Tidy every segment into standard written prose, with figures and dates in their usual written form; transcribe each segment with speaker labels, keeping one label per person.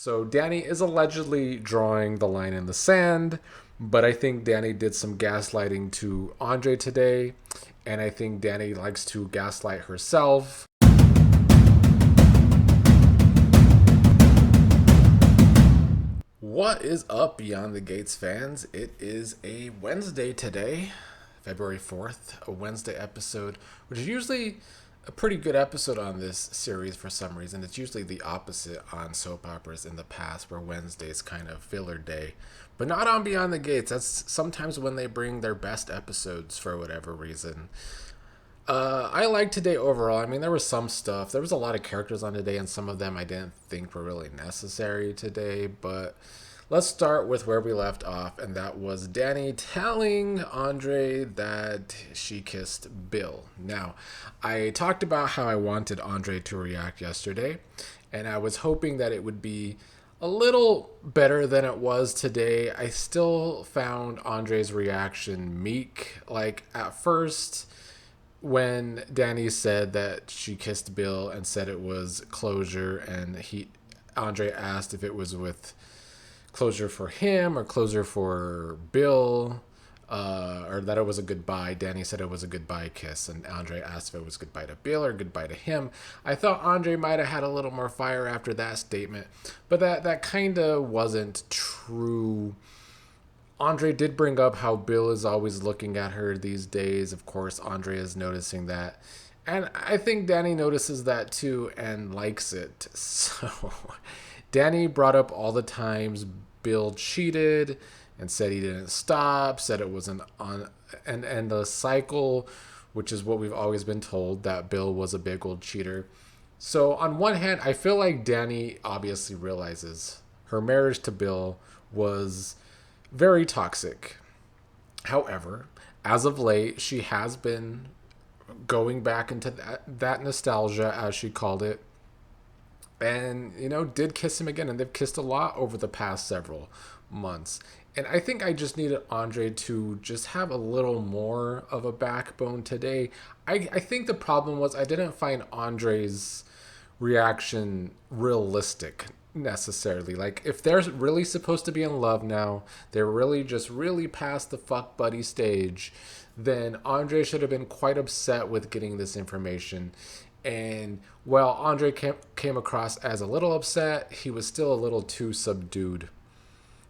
Speaker 1: So Dani is allegedly drawing the line in the sand, but I think Dani did some gaslighting to Andre today, and I think Dani likes to gaslight herself. What is up, Beyond the Gates fans? It is a Wednesday today, February 4th, a Wednesday episode, which is usually a pretty good episode on this series for some reason. It's usually the opposite on soap operas in the past, where Wednesday's kind of filler day. But not on Beyond the Gates. That's sometimes when they bring their best episodes for whatever reason. I like today overall. I mean, there was some stuff. There was a lot of characters on today, and some of them I didn't think were really necessary today. But let's start with where we left off, and that was Dani telling Andre that she kissed Bill. Now, I talked about how I wanted Andre to react yesterday, and I was hoping that it would be a little better than it was today. I still found Andre's reaction meek. Like, at first, when Dani said that she kissed Bill and said it was closure, and Andre asked if it was with closure for him or closure for Bill, or that it was a goodbye. Dani said it was a goodbye kiss, and Andre asked if it was goodbye to Bill or goodbye to him. I thought Andre might have had a little more fire after that statement, but that kind of wasn't true. Andre did bring up how Bill is always looking at her these days. Of course, Andre is noticing that. And I think Dani notices that too and likes it. So Dani brought up all the times Bill cheated and said he didn't stop, said it was and the cycle, which is what we've always been told, that Bill was a big old cheater. So on one hand, I feel like Dani obviously realizes her marriage to Bill was very toxic. However, as of late, she has been going back into that nostalgia, as she called it, and did kiss him again, and they've kissed a lot over the past several months. And I think I just needed Andre to just have a little more of a backbone today. I think the problem was I didn't find Andre's reaction realistic necessarily. Like, if they're really supposed to be in love now, they're really past the fuck buddy stage, then Andre should have been quite upset with getting this information. And while Andre came across as a little upset, he was still a little too subdued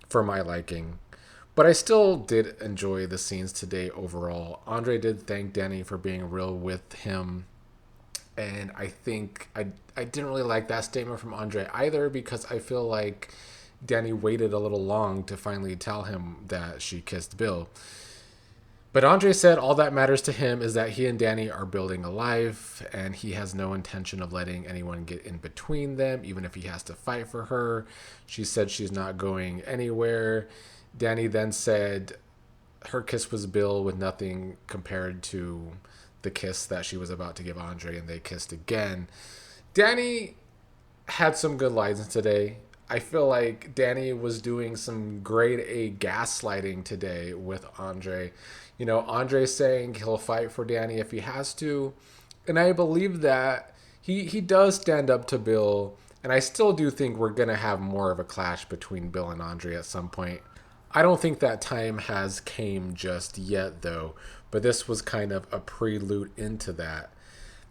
Speaker 1: for my liking. But I still did enjoy the scenes today overall. Andre did thank Dani for being real with him. And I think I didn't really like that statement from Andre either, because I feel like Dani waited a little long to finally tell him that she kissed Bill. But Andre said all that matters to him is that he and Dani are building a life, and he has no intention of letting anyone get in between them, even if he has to fight for her. She said she's not going anywhere. Dani then said her kiss was Bill with nothing compared to the kiss that she was about to give Andre, and they kissed again. Dani had some good lines today. I feel like Dani was doing some grade A gaslighting today with Andre. Andre saying he'll fight for Dani if he has to. And I believe that he does stand up to Bill. And I still do think we're going to have more of a clash between Bill and Andre at some point. I don't think that time has came just yet, though. But this was kind of a prelude into that.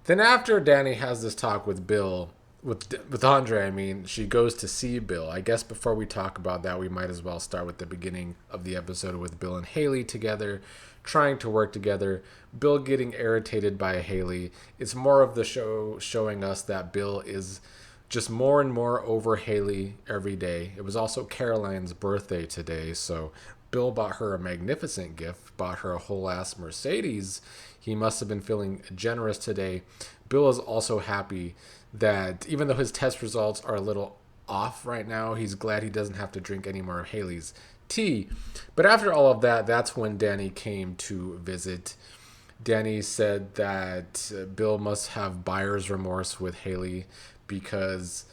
Speaker 1: Then after Dani has this talk with Bill, with Andre, I mean, she goes to see Bill. I guess before we talk about that, we might as well start with the beginning of the episode with Bill and Hayley together, trying to work together. Bill getting irritated by Hayley. It's more of the show showing us that Bill is just more and more over Hayley every day. It was also Caroline's birthday today, so Bill bought her a magnificent gift, bought her a whole ass Mercedes. He must have been feeling generous today. Bill is also happy that even though his test results are a little off right now, he's glad he doesn't have to drink any more of Hayley's tea. But after all of that, that's when Dani came to visit. Dani said that Bill must have buyer's remorse with Hayley because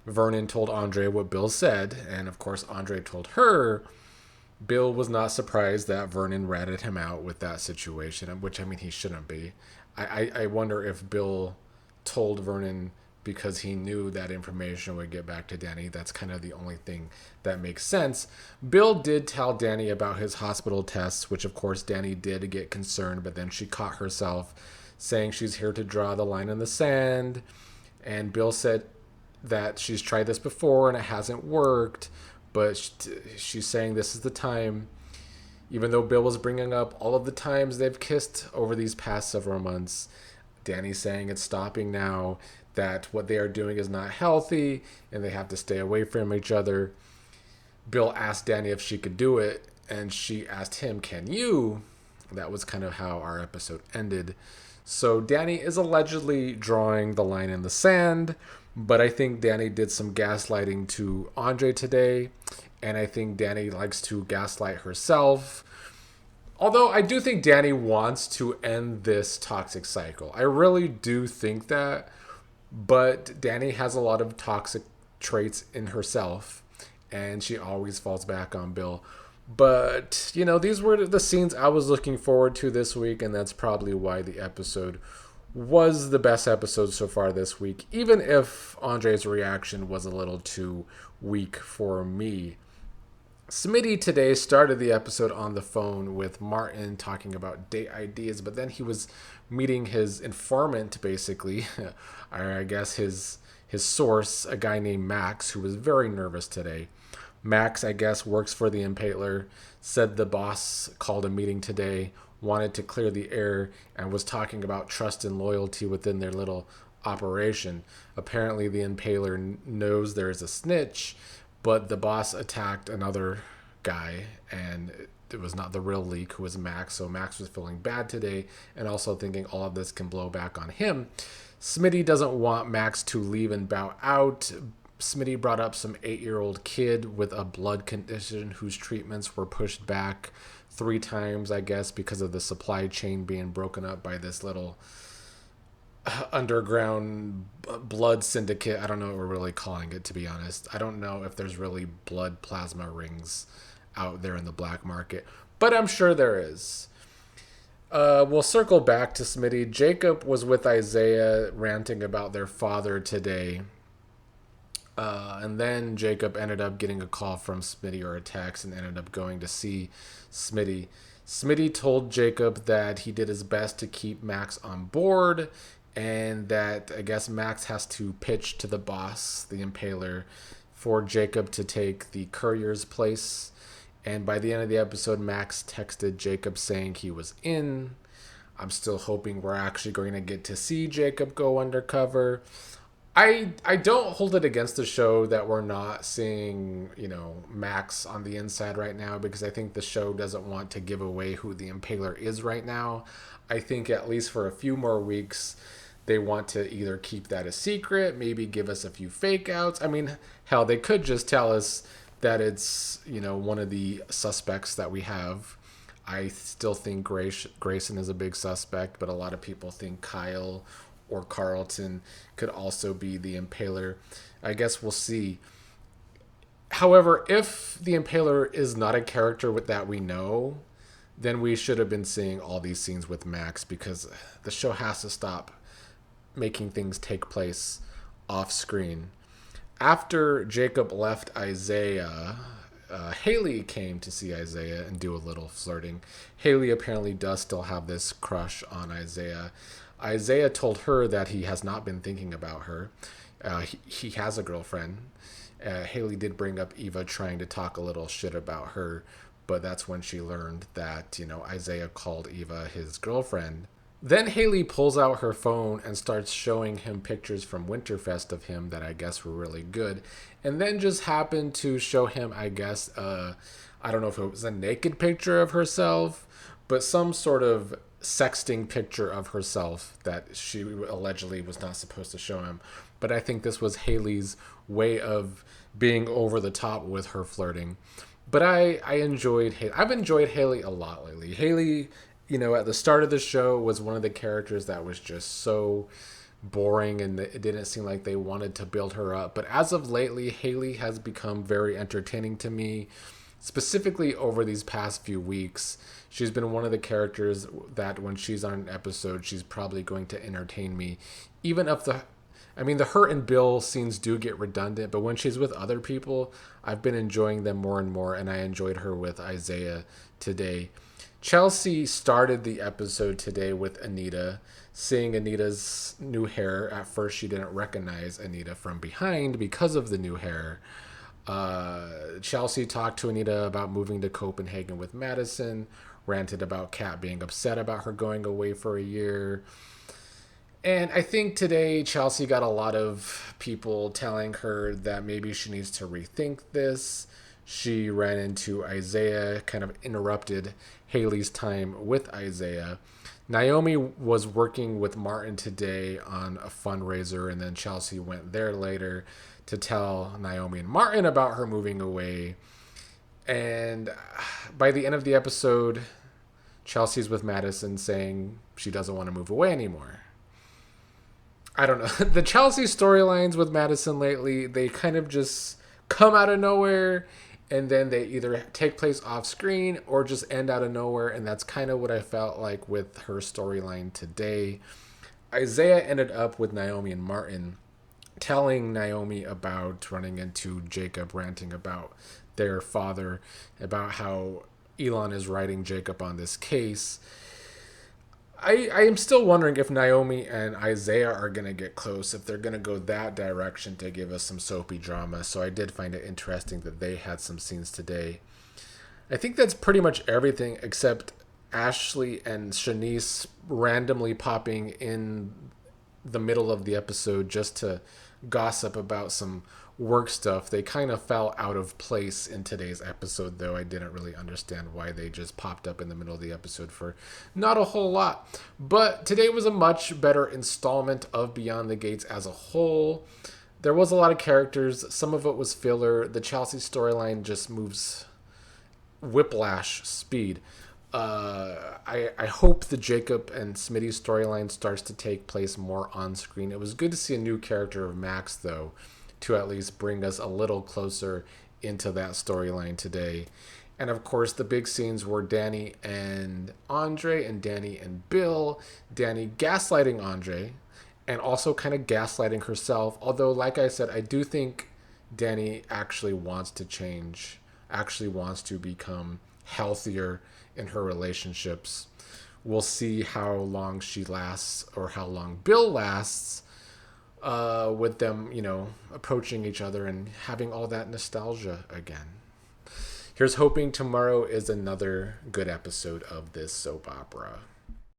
Speaker 1: Vernon told Andre what Bill said, and of course Andre told her. Bill was not surprised that Vernon ratted him out with that situation, which, I mean, he shouldn't be. I wonder if Bill told Vernon because he knew that information would get back to Dani. That's kind of the only thing that makes sense. Bill did tell Dani about his hospital tests, which of course Dani did get concerned, but then she caught herself saying she's here to draw the line in the sand. And Bill said that she's tried this before and it hasn't worked, but she's saying this is the time. Even though Bill was bringing up all of the times they've kissed over these past several months, Dani's saying it's stopping now, that what they are doing is not healthy and they have to stay away from each other. Bill asked Dani if she could do it, and she asked him, "Can you?" That was kind of how our episode ended. So Dani is allegedly drawing the line in the sand, but I think Dani did some gaslighting to Andre today, and I think Dani likes to gaslight herself. Although I do think Dani wants to end this toxic cycle. I really do think that, but Dani has a lot of toxic traits in herself, and she always falls back on Bill. But, these were the scenes I was looking forward to this week, and that's probably why the episode was the best episode so far this week, even if Andre's reaction was a little too weak for me. Smitty today started the episode on the phone with Martin talking about date ideas, but then he was meeting his informant, basically, or I guess his source, a guy named Max, who was very nervous today. Max, I guess, works for the Impaler, said the boss called a meeting today, wanted to clear the air, and was talking about trust and loyalty within their little operation. Apparently, the Impaler knows there is a snitch, but the boss attacked another guy, and it was not the real leak, who was Max. So Max was feeling bad today and also thinking all of this can blow back on him. Smitty doesn't want Max to leave and bow out. Smitty brought up some 8-year-old kid with a blood condition whose treatments were pushed back 3 times, I guess, because of the supply chain being broken up by this little underground blood syndicate. I don't know what we're really calling it, to be honest. I don't know if there's really blood plasma rings out there in the black market, but I'm sure there is. We'll circle back to Smitty. Jacob was with Izaiah ranting about their father today. And then Jacob ended up getting a call from Smitty, or a text, and ended up going to see Smitty. Smitty told Jacob that he did his best to keep Max on board, and that I guess Max has to pitch to the boss, the Impaler, for Jacob to take the courier's place. And by the end of the episode, Max texted Jacob saying he was in. I'm still hoping we're actually going to get to see Jacob go undercover. I don't hold it against the show that we're not seeing, Max on the inside right now, because I think the show doesn't want to give away who the Impaler is right now. I think at least for a few more weeks, they want to either keep that a secret, maybe give us a few fake outs. I mean, hell, they could just tell us that it's, one of the suspects that we have. I still think Grayson is a big suspect, but a lot of people think Kyle or Carlton could also be the Impaler. I guess we'll see. However, if the Impaler is not a character that we know, then we should have been seeing all these scenes with Max, because the show has to stop making things take place off screen. After Jacob left Izaiah, Hayley came to see Izaiah and do a little flirting. Hayley apparently does still have this crush on Izaiah. Izaiah told her that he has not been thinking about her. He has a girlfriend. Hayley did bring up Eva trying to talk a little shit about her, but that's when she learned that, Izaiah called Eva his girlfriend. Then Hayley pulls out her phone and starts showing him pictures from Winterfest of him that I guess were really good. And then just happened to show him, I guess, I don't know if it was a naked picture of herself, but some sort of sexting picture of herself that she allegedly was not supposed to show him. But I think this was Hayley's way of being over the top with her flirting. But I enjoyed Hayley. I've enjoyed Hayley a lot lately. Hayley, at the start of the show was one of the characters that was just so boring, and it didn't seem like they wanted to build her up. But as of lately, Hayley has become very entertaining to me, specifically over these past few weeks. She's been one of the characters that when she's on an episode, she's probably going to entertain me, even if I mean, the her and Bill scenes do get redundant, but when she's with other people, I've been enjoying them more and more, and I enjoyed her with Izaiah today. Chelsea started the episode today with Anita, seeing Anita's new hair. At first, she didn't recognize Anita from behind because of the new hair. Chelsea talked to Anita about moving to Copenhagen with Madison, ranted about Kat being upset about her going away for a year. And I think today Chelsea got a lot of people telling her that maybe she needs to rethink this. She ran into Izaiah, kind of interrupted Hayley's time with Izaiah. Naomi was working with Martin today on a fundraiser, and then Chelsea went there later to tell Naomi and Martin about her moving away. And by the end of the episode, Chelsea's with Madison saying she doesn't want to move away anymore. I don't know. The Chelsea storylines with Madison lately, they kind of just come out of nowhere, and then they either take place off screen or just end out of nowhere. And that's kind of what I felt like with her storyline today. Izaiah ended up with Naomi and Martin, telling Naomi about running into Jacob, ranting about their father, about how Elon is writing Jacob on this case. I am still wondering if Naomi and Izaiah are going to get close, if they're going to go that direction to give us some soapy drama. So I did find it interesting that they had some scenes today. I think that's pretty much everything except Ashley and Shanice randomly popping in the middle of the episode just to gossip about some work stuff. They kind of fell out of place in today's episode, though. I didn't really understand why they just popped up in the middle of the episode for not a whole lot. But today was a much better installment of Beyond the Gates as a whole. There was a lot of characters. Some of it was filler. The Chelsea storyline just moves whiplash speed. I hope the Jacob and Smitty storyline starts to take place more on screen. It was good to see a new character of Max, though, to at least bring us a little closer into that storyline today. And of course, the big scenes were Dani and Andre, and Dani and Bill. Dani gaslighting Andre, and also kind of gaslighting herself. Although, like I said, I do think Dani actually wants to change, actually wants to become healthier in her relationships. We'll see how long she lasts, or how long Bill lasts, with them, approaching each other and having all that nostalgia again. Here's hoping tomorrow is another good episode of this soap opera.